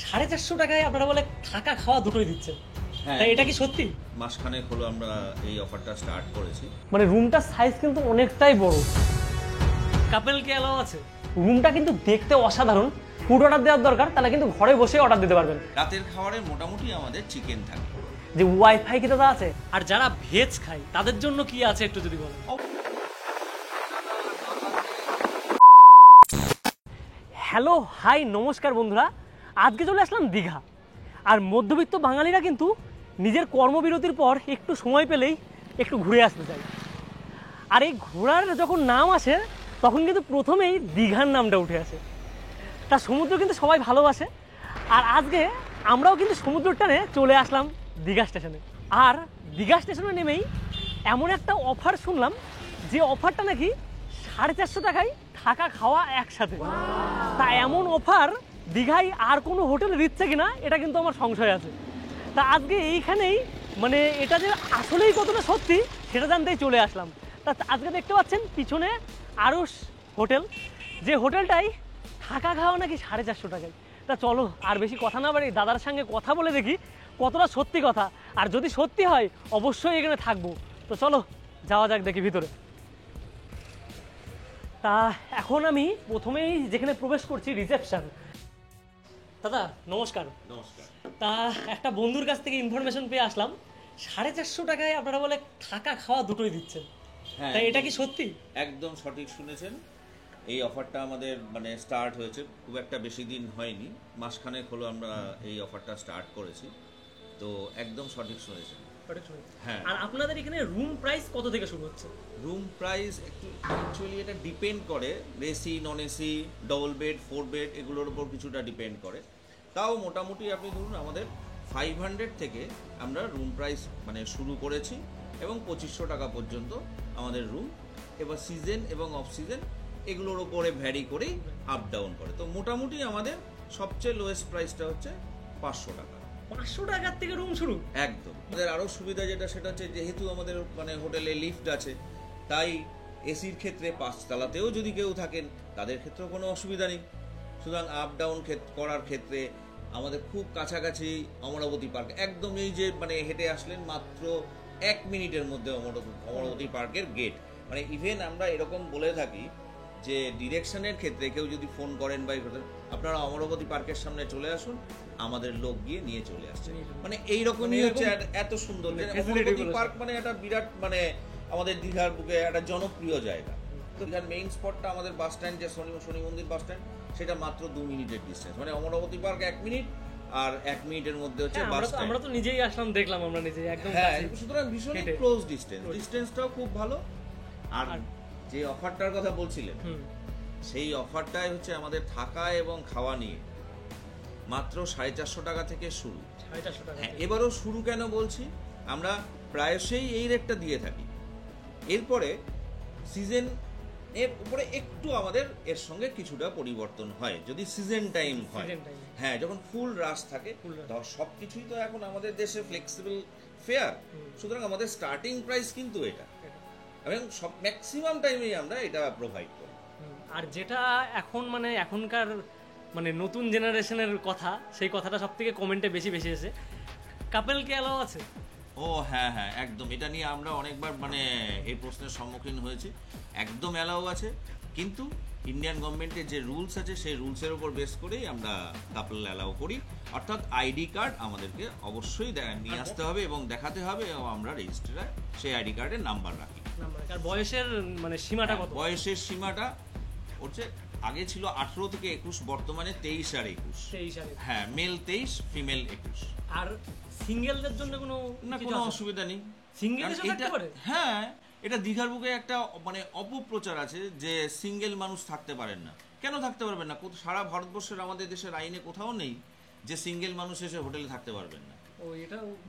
450 টাকায় আপনারা বলে থাকা খাওয়া দুটোই দিচ্ছেন। হ্যাঁ, তাই এটা কি সত্যি? মাসখানেক হলো আমরা এই অফারটা স্টার্ট করেছি। মানে রুমটার সাইজ কিন্তু অনেকটাই বড়। কাপেল কি অ্যালাউ আছে? রুমটা কিন্তু দেখতে অসাধারণ। ফুড অর্ডার দেওয়ার দরকার, তাহলে কিন্তু ঘরে বসে অর্ডার দিতে পারবেন। রাতের খাবারে মোটামুটি আমাদের চিকেন থাকে। যে ওয়াইফাই কি দাদা আছে? আর যারা ভেজ খায় তাদের জন্য কি আছে একটু যদি বলেন। হ্যালো হাই নমস্কার বন্ধুরা, আজকে চলে আসলাম দীঘা। আর মধ্যবিত্ত বাঙালিরা কিন্তু নিজের কর্মবিরতির পর একটু সময় পেলেই একটু ঘুরে আসতে চায়। আর এই ঘোরার যখন নাম আসে তখন কিন্তু প্রথমেই দীঘার নামটা উঠে আসে। তার সমুদ্র কিন্তু সবাই ভালোবাসে। আর আজকে আমরাও কিন্তু সমুদ্রের টানে চলে আসলাম দীঘা স্টেশনে। আর দীঘা স্টেশনে নেমেই এমন একটা অফার শুনলাম, যে অফারটা নাকি 450 টাকায় থাকা খাওয়া একসাথে। তা এমন অফার দীঘায় আর কোনো হোটেলে দিচ্ছে কিনা এটা কিন্তু আমার সংশয় আছে। তা আজকে এইখানেই মানে এটা যে আসলেই কতটা সত্যি সেটা জানতেই চলে আসলাম। তা আজকে দেখতে পাচ্ছেন পিছনে আরুষ হোটেল, যে হোটেলটাই থাকা খাওয়া নাকি 450 টাকায়। তা চলো আর বেশি কথা না বাড়ি দাদার সঙ্গে কথা বলে দেখি কতটা সত্যি কথা। আর যদি সত্যি হয় অবশ্যই এখানে থাকবো। তো চলো যাওয়া যাক দেখি ভিতরে। তা এখন আমি প্রথমেই যেখানে প্রবেশ করছি রিসেপশন। দাদা নমস্কার। নমস্কার। তা একটা বন্ধুর কাছ থেকে ইনফরমেশন পেয়ে আসলাম 450 টাকায় আপনারা বলে থাকা খাওয়া দুটোই দিচ্ছেন। হ্যাঁ, তাই এটা কি সত্যি? একদম সঠিক শুনেছেন। এই অফারটা আমাদের স্টার্ট হয়েছে, খুব একটা বেশি দিন হয়নি, মাসখানেক হলো আমরা এই অফারটা স্টার্ট করেছি। তো একদম সঠিক শুনেছেন। হ্যাঁ। আর আপনাদের এখানে রুম প্রাইস কত থেকে শুরু হচ্ছে? রুম প্রাইস একটু অ্যাকচুয়ালি এটা ডিপেন্ড করে, AC non AC, double bed, 4 bed এগুলোর উপর কিছুটা ডিপেন্ড করে। তাও মোটামুটি আপনি ধরুন আমাদের 500 থেকে আমরা রুম প্রাইস শুরু করেছি এবং 2500 টাকা পর্যন্ত আমাদের রুম। এবার সিজন এবং অফ সিজন এগুলোর ওপরে ভ্যারি করেই আপ ডাউন করে। তো মোটামুটি আমাদের সবচেয়ে লোয়েস্ট প্রাইসটা হচ্ছে 500 টাকা। 500 টাকার থেকে রুম শুরু? একদম। আমাদের আরও সুবিধা যেটা সেটা হচ্ছে, যেহেতু আমাদের হোটেলে লিফট আছে, তাই এসির ক্ষেত্রে 5 তলাতেও যদি কেউ থাকেন তাদের ক্ষেত্রেও কোনো অসুবিধা নেই। সুতরাং আপ ডাউন করার ক্ষেত্রে আমাদের খুব কাছাকাছি অমরাবতী পার্ক, একদম এই যে হেঁটে আসলেন মাত্র 1 মিনিটের মধ্যে অমরাবতী পার্কের গেট। ইভেন আমরা এরকম বলে থাকি যে ডিরেকশনের ক্ষেত্রে কেউ যদি ফোন করেন বা আপনারা অমরাবতী পার্কের সামনে চলে আসুন, আমাদের লোক গিয়ে নিয়ে চলে আসছে। এইরকমই হচ্ছে, এত সুন্দর অমরাবতী পার্ক একটা বিরাট আমাদের দীঘার বুকে একটা জনপ্রিয় জায়গা। তো দীঘার মেইন স্পটটা আমাদের বাস স্ট্যান্ড, যে শনি মন্দির বাস স্ট্যান্ড, সেটা মাত্র 2 মিনিটের ডিস্টেন্স। অমরাবতী পার্ক 1 মিনিট, আর 1 মিনিটের মধ্যে হচ্ছে বাস স্ট্যান্ড। আমরা তো নিজেই আসলাম, দেখলাম আমরা নিজেই একদম। হ্যাঁ, সুতরাং ভীষণ ক্লোজ ডিস্টেন্সটাও খুব ভালো। আর যে অফারটার কথা বলছিলেন, সেই অফারটাই হচ্ছে আমাদের থাকা এবং খাওয়া নিয়ে মাত্র 450 টাকা থেকে শুরু। 450 টাকা? হ্যাঁ, এবারও শুরু কেন বলছি, আমরা প্রায়শই এই রেটটা দিয়ে থাকি। এরপরে সিজন এর উপরে একটু আমাদের এর সঙ্গে কিছুটা পরিবর্তন হয় যদি সিজন টাইম হয়। হ্যাঁ, যখন ফুল রাশ থাকে, সবকিছুই তো এখন আমাদের দেশে ফ্লেক্সিবল ফেয়ার। সুতরাং আমাদের স্টার্টিং প্রাইস কিন্তু এটা, এবং সব ম্যাক্সিমাম টাইমেই আমরা এটা প্রোভাইড করি। আর যেটা এখন এখনকার নতুন জেনারেশনের কথা, সেই কথাটা সব থেকে কমেন্টে বেশি এসে, কাপেল কি অ্যালাউ আছে? ও হ্যাঁ হ্যাঁ, একদম। এটা নিয়ে আমরা অনেকবার এই প্রশ্নের সম্মুখীন হয়েছি। একদম অ্যালাউ আছে, কিন্তু ইন্ডিয়ান গভর্নমেন্টের যে রুলস আছে সেই রুলসের উপর বেস করেই আমরা কাপল অ্যালাউ করি। অর্থাৎ আইডি কার্ড আমাদেরকে অবশ্যই নিয়ে আসতে হবে এবং দেখাতে হবে, এবং আমরা রেজিস্টারে সেই আইডি কার্ডের নাম্বার রাখি। আর বয়সের সীমাটা কত? বয়সের সীমাটা হচ্ছে, আগে ছিল 18 থেকে 21, বর্তমানে 23 আর 21। হ্যাঁ, মেল 23, ফিমেল 21। আর সিঙ্গেলদের জন্য কোনো অসুবিধা নেই। সিঙ্গেল থাকতে পারে? হ্যাঁ, এটা দীঘার বুকে একটা অপপ্রচার আছে যে সিঙ্গেল মানুষ থাকতে পারেন না। কেন থাকতে পারবেন না? সারা ভারতবর্ষের আমাদের দেশের আইনে কোথাও নেই যে সিঙ্গেল মানুষ এসে হোটেলে থাকতে পারবেন না।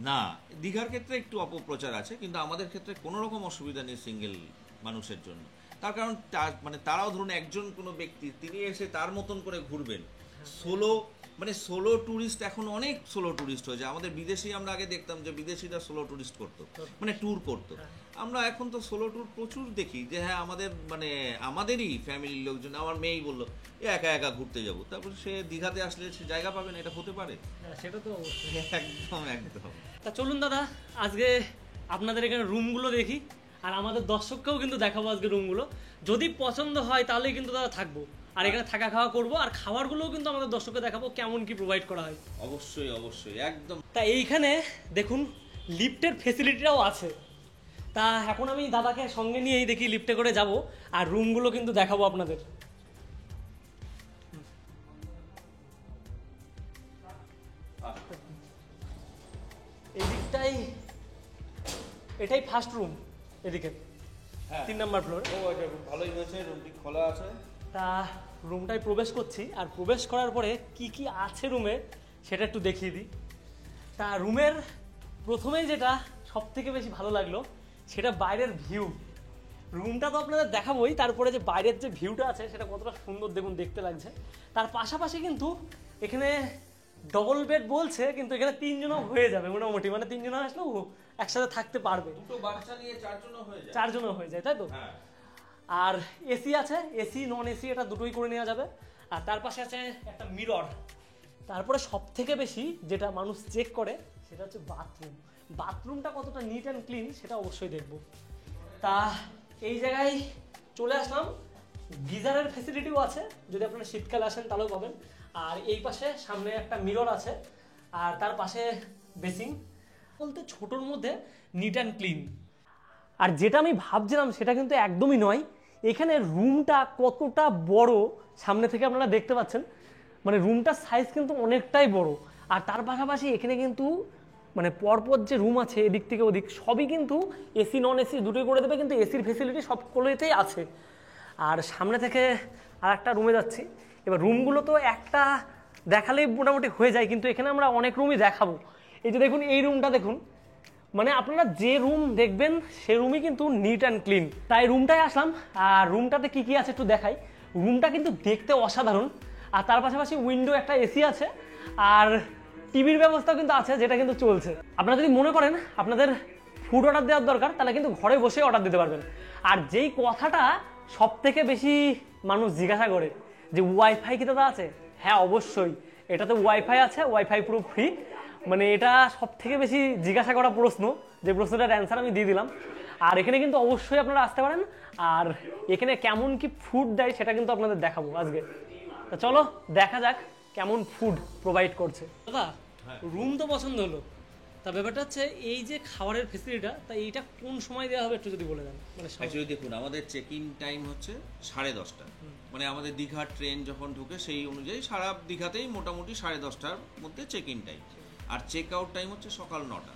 না, দীঘার ক্ষেত্রে একটু অপপ্রচার আছে, কিন্তু আমাদের ক্ষেত্রে কোনো রকম অসুবিধা নেই সিঙ্গেল মানুষের জন্য। তার কারণ তারাও ধরুন একজন কোনো ব্যক্তি, তিনি এসে তার মতন করে ঘুরবেন। সোলো মানে সোলো ট্যুরিস্ট এখন অনেক সোলো ট্যুরিস্ট হয়েছে। আমাদের বিদেশি আমরা আগে দেখতাম যে বিদেশিরা সোলো ট্যুরিস্ট করতো, মানে ট্যুর করতো। আমরা এখন তো সোলো ট্যুর প্রচুর দেখি, যে হ্যাঁ আমাদের মানে আমাদেরই ফ্যামিলির লোকজন, আমার মেয়েই বললো একা একা ঘুরতে যাবো, তারপর সে দীঘাতে আসলে সে জায়গা পাবে না, এটা হতে পারে? সেটা তো অবশ্যই। একদম একদম। তা চলুন দাদা, আজকে আপনাদের এখানে রুমগুলো দেখি, আর আমাদের দর্শককেও কিন্তু দেখাবো আজকে রুমগুলো। যদি পছন্দ হয় তাহলে কিন্তু দাদা থাকবো, আর এখানে থাকা খাওয়া করবো, আর খাবারগুলোও কিন্তু আমাদের দর্শককে দেখাবো কেমন কি প্রোভাইড করা হয়। অবশ্যই অবশ্যই একদম। তা এইখানে দেখুন লিফটের ফেসিলিটিটাও আছে। তা এখন আমি দাদাকে সঙ্গে নিয়েই দেখি লিফটে করে যাব, আর রুমগুলো কিন্তু দেখাবো আপনাদের। এই দিকটাই, এটাই ফার্স্ট রুম, এদিকে 3 নম্বর ফ্লোর। ও এটা খুব ভালোই হয়েছে, রুমটি খোলা আছে। তা রুমটায় প্রবেশ করছি, আর প্রবেশ করার পরে কি কি আছে রুমে সেটা একটু দেখিয়ে দিই। তা রুমের প্রথমেই যেটা সব থেকে বেশি ভালো লাগলো সেটা বাইরের ভিউ। রুমটা তো আপনাদের দেখাবোই, তারপরে যে বাইরের যে ভিউটা আছে সেটা কতটা সুন্দর দেখুন, দেখতে লাগছে। তার পাশাপাশি কিন্তু এখানে ডবল বেড বলছে, কিন্তু এখানে 3 জনও হয়ে যাবে মোটামুটি, মানে 3 জন আসলেও একসাথে থাকতে পারবে। দুটো বাচ্চা নিয়ে 4 জনও হয়ে যায়। 4 জনও হয়ে যায়, তাই তো? হ্যাঁ। আর এসি আছে, এসি নন এসি এটা দুটোই করে নেওয়া যাবে। আর তার পাশে আছে একটা মিরর। তারপরে সব থেকে বেশি যেটা মানুষ চেক করে সেটা হচ্ছে বাথরুম। বাথরুমটা কতটা নিট অ্যান্ড ক্লিন সেটা অবশ্যই দেখব। তা এই জায়গায় চলে আসলাম, গিজারের ফেসিলিটিও আছে, যদি আপনারা শীতকালে আসেন তাহলেও পাবেন। আর এই পাশে সামনে একটা মিরর আছে, আর তার পাশে বেসিং। বলতে ছোটোর মধ্যে নিট অ্যান্ড ক্লিন। আর যেটা আমি ভাবছিলাম সেটা কিন্তু একদমই নয়, এখানে রুমটা কতটা বড় সামনে থেকে আপনারা দেখতে পাচ্ছেন, মানে রুমটার সাইজ কিন্তু অনেকটাই বড়। আর তার পাশাপাশি এখানে কিন্তু মানে পরপর যে রুম আছে এদিক থেকে ওদিক সবই কিন্তু এসি নন এসি দুটোই করে দেবে, কিন্তু এসির ফেসিলিটি সবগুলোতেই আছে। আর সামনে থেকে আর একটা রুমে যাচ্ছি। এবার রুমগুলো তো একটা দেখালেই মোটামুটি হয়ে যায়, কিন্তু এখানে আমরা অনেক রুমই দেখাবো। এই যে দেখুন এই রুমটা দেখুন, মানে আপনারা যে রুম দেখবেন সে রুমই কিন্তু নিট অ্যান্ড ক্লিন। তাই রুমটায় আসলাম, আর রুমটাতে কি কি আছে একটু দেখাই। রুমটা কিন্তু দেখতে অসাধারণ, আর তার পাশাপাশি উইন্ডো একটা এসি আছে, আর টিভির ব্যবস্থা কিন্তু আছে, যেটা কিন্তু চলছে। আপনারা যদি মনে করেন আপনাদের ফুড অর্ডার দেওয়ার দরকার, তাহলে কিন্তু ঘরে বসে অর্ডার দিতে পারবেন। আর যেই কথাটা সব থেকে বেশি মানুষ জিজ্ঞাসা করে যে ওয়াইফাই কি দাদা আছে, হ্যাঁ অবশ্যই এটাতে ওয়াইফাই আছে, ওয়াইফাই পুরো ফ্রি। মানে এটা সব থেকে বেশি জিজ্ঞাসা করা প্রশ্ন, যে প্রশ্নটার অ্যান্সার আমি দিয়ে দিলাম। আর এখানে কিন্তু অবশ্যই আপনারা আসতে পারেন, আর এখানে কেমন কি ফুড দেয় সেটা কিন্তু আপনাদের দেখাবো আজকে। তো চলো দেখা যাক কেমন ফুড প্রোভাইড করছে। দাদা রুম তো পছন্দ হলো, তা ব্যাপারটা হচ্ছে এই যে খাবারের ফেসিলিটিটা, তা এইটা কোন সময় দেওয়া হবে একটু যদি বলে দেন। মানে অ্যাকচুয়ালি দেখুন আমাদের চেক ইন টাইম হচ্ছে 10:30, মানে আমাদের দীঘার ট্রেন যখন ঢুকে সেই অনুযায়ী সারা দীঘাতেই মোটামুটি 10:30টার মধ্যে চেক ইন টাইম। আর চেক আউট টাইম হচ্ছে সকাল 9টা।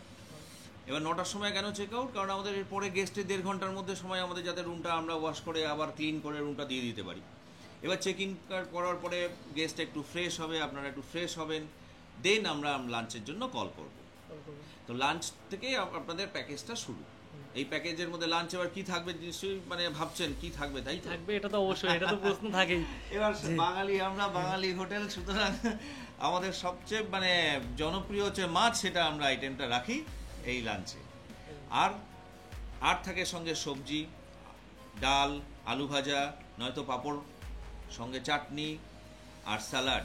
এবার 9টার সময় কেন চেক আউট? কারণ আমাদের এরপরে গেস্টের 1.5 ঘন্টার মধ্যে সময় আমাদের, যাতে রুমটা আমরা ওয়াশ করে আবার ক্লিন করে রুমটা দিয়ে দিতে পারি। এবার চেক ইন করার পরে গেস্ট একটু ফ্রেশ হবে, আপনারা একটু ফ্রেশ হবেন, দেন আমরা লাঞ্চের জন্য কল করব। তো লাঞ্চ থেকে আপনাদের প্যাকেজটা শুরু। এই প্যাকেজের মধ্যে লাঞ্চ এবার কি থাকবে নিশ্চয়ই মানে ভাবছেন কি থাকবে, তাই থাকবে? এটা তো অবশ্যই, এটা তো প্রশ্ন থাকেই। এবার বাঙালি, আমরা বাঙালি হোটেল, সুতরাং আমাদের সবচেয়ে মানে জনপ্রিয় হচ্ছে মাছ, সেটা আমরা আইটেমটা রাখি এই লাঞ্চে। আর থাকে সঙ্গে সবজি, ডাল, আলু ভাজা, নয়তো পাঁপড়, সঙ্গে চাটনি আর স্যালাড,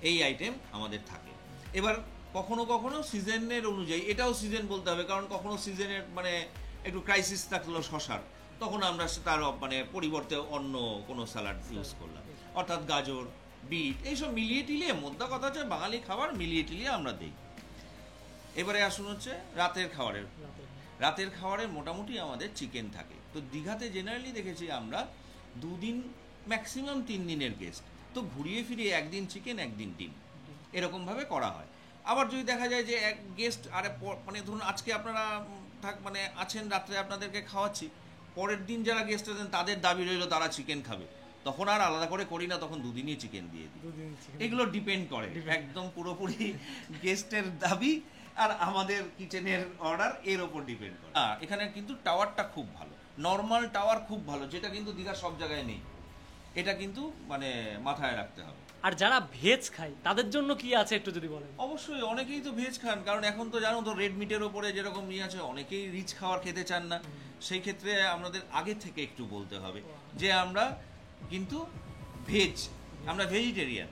এই আইটেম আমাদের থাকে। এবার কখনো কখনো সিজনের অনুযায়ী, এটাও সিজন বলতে হবে, কারণ কখনো সিজনের মানে একটু ক্রাইসিস থাকলো শশার, তখন আমরা তার মানে পরিবর্তে অন্য কোনো স্যালাড ইউজ করলাম, অর্থাৎ গাজর, বিট, এইসব মিলিয়ে টিলিয়ে, মোদ্দা কথা হচ্ছে বাঙালি খাবার মিলিয়ে টিলিয়ে আমরা দিই। এবারে আসুন হচ্ছে রাতের খাবারের মোটামুটি আমাদের চিকেন থাকে। তো দীঘাতে জেনারেলি দেখেছি আমরা 2 দিন ম্যাক্সিমাম 3 দিনের গেস্ট, তো ঘুরিয়ে ফিরিয়ে একদিন চিকেন একদিন ডিম এরকমভাবে করা হয়। আবার যদি দেখা যায় যে এক গেস্ট আরে মানে ধরুন আজকে আপনারা মানে আছেন, রাত্রে আপনাদেরকে খাওয়াচ্ছি, পরের দিন যারা গেস্ট আছেন তাদের দাবি রইল তারা চিকেন খাবে, তখন আর আলাদা করে করি না, তখন 2 দিনই চিকেন দিয়ে দিই। এগুলো ডিপেন্ড করে একদম পুরোপুরি গেস্টের দাবি আর আমাদের কিচেনের অর্ডার, এর ওপর ডিপেন্ড করে। এখানে কিন্তু টাওয়ারটা খুব ভালো, নর্মাল টাওয়ার খুব ভালো, যেটা কিন্তু দীঘা সব জায়গায় নেই, এটা কিন্তু মানে মাথায় রাখতে হবে। আর যারা ভেজ খায় তাদের জন্য কি আছে একটু যদি বলেন। অবশ্যই অনেকেই তো ভেজ খান, কারণ এখন তো জানো তো রেড মিটের ওপরে যেরকম ইয়ে আছে, অনেকেই রিচ খাবার খেতে চান না। সেই ক্ষেত্রে আমাদের আগে থেকে একটু বলতে হবে যে আমরা কিন্তু ভেজ, আমরা ভেজিটেরিয়ান।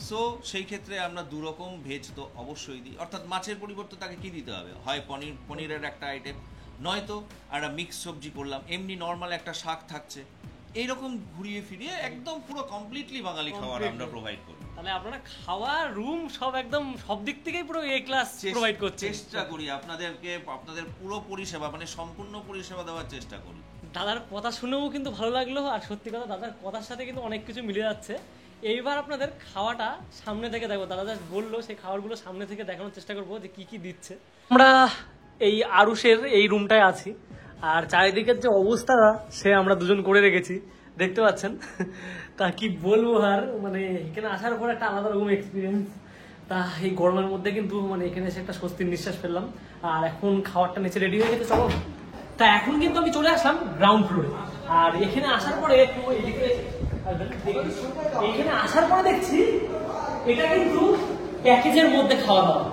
সো সেই ক্ষেত্রে আমরা দুরকম ভেজ তো অবশ্যই দিই, অর্থাৎ মাছের পরিবর্তে তাকে কি দিতে হবে, হয় পনিরের একটা আইটেম, নয়তো একটা মিক্স সবজি করলাম, এমনি নর্মাল একটা শাক থাকছে, এইরকম ঘুরিয়ে ফিরিয়ে একদম পুরো কমপ্লিটলি বাঙালি খাবার আমরা প্রোভাইড করি। তাহলে আপনারা খাওয়া, রুম সব একদম সব দিক থেকেই পুরো এ ক্লাস প্রোভাইড করছেন। চেষ্টা করি আপনাদের পুরো পরিষেবা, মানে সম্পূর্ণ পরিষেবা দেওয়ার চেষ্টা করি। দাদার কথা শুনেও কিন্তু ভালো লাগলো, আর সত্যি কথা দাদার কথার সাথে কিন্তু অনেক কিছু মিলে যাচ্ছে। এইবার আপনাদের খাওয়াটা সামনে থেকে দেখবো, দাদা যা বললো সেই খাবারগুলো সামনে থেকে দেখানোর চেষ্টা করবো যে কি কি দিচ্ছে। আমরা এই আরুষের এই রুমটায় আছি, আর চারিদিকের যে অবস্থা সে আমরা দুজন করে রেখেছি, দেখতে পাচ্ছেন। তা কি বলবো, আর মানে এখানে আসার পর একটা আলাদা রকম এক্সপিরিয়েন্স। তা এই গরমের মধ্যে কিন্তু মানে এখানে এসে একটা স্বস্তির নিঃশ্বাস ফেললাম। আর এখন খাবারটা নিচে রেডি হয়ে গেছে, চলো। তা এখন কিন্তু আমি চলে আসলাম গ্রাউন্ড ফ্লোরে, আর এখানে আসার পরে একটু এখানে আসার পরে দেখছি এটা কিন্তু প্যাকেজের মধ্যে খাওয়া দাওয়া।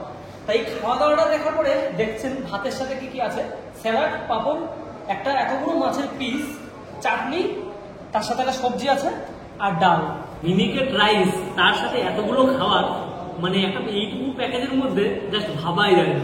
তাই খাওয়া দাওয়াটা দেখার পরে দেখছেন ভাতের সাথে কি কি আছে, স্যালাড, পাপড়, একটা এত বড় মাছের পিস, চাটনি, তার সাথে একটা সবজি আছে, আর ডাল, মিনিকেট রাইস, তার সাথে এতগুলো খাবার, মানে একটা এইটুকু প্যাকেজের মধ্যে জাস্ট ভাবাই যায় না।